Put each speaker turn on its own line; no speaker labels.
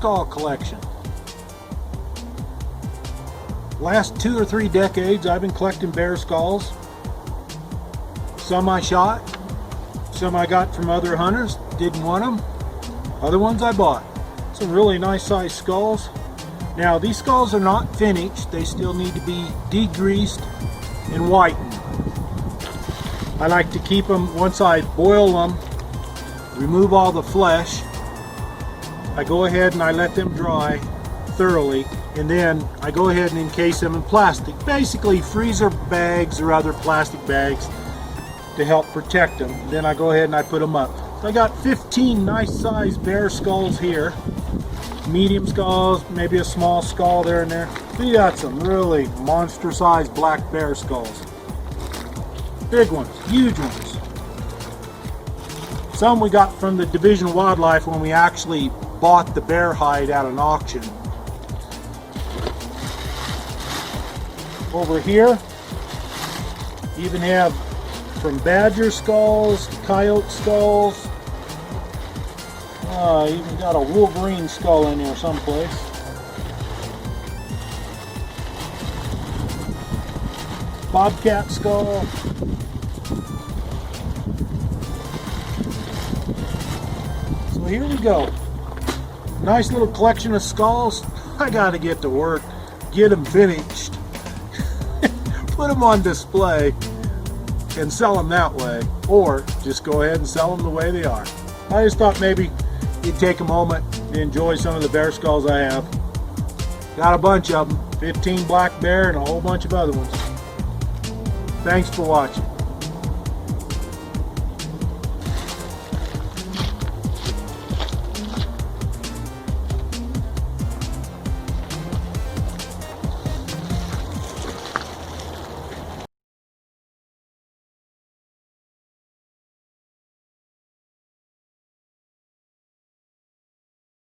skull collection. Last 2 or 3 decades I've been collecting bear skulls. Some I shot, some I got from other hunters, didn't want them. Other ones I bought. Some really nice sized skulls. Now these skulls are not finished, they still need to be degreased and whitened. I like to keep them, once I boil them, remove all the flesh, I go ahead and I let them dry thoroughly, and then I go ahead and encase them in plastic, basically freezer bags or other plastic bags to help protect them. Then I go ahead and I put them up. So I got 15 nice sized bear skulls here, medium skulls, maybe a small skull there and there. We got some really monster sized black bear skulls, big ones, huge ones. Some we got from the Division of Wildlife when we actually bought the bear hide at an auction. Over here, even have from badger skulls, coyote skulls. Even got a wolverine skull in here someplace. Bobcat skull. So here we go. Nice little collection of skulls. I gotta get to work, get them finished, put them on display, and sell them that way, or just go ahead and sell them the way they are. I just thought maybe you'd take a moment to enjoy some of the bear skulls I have. Got a bunch of them, 15 black bear and a whole bunch of other ones. Thanks for watching.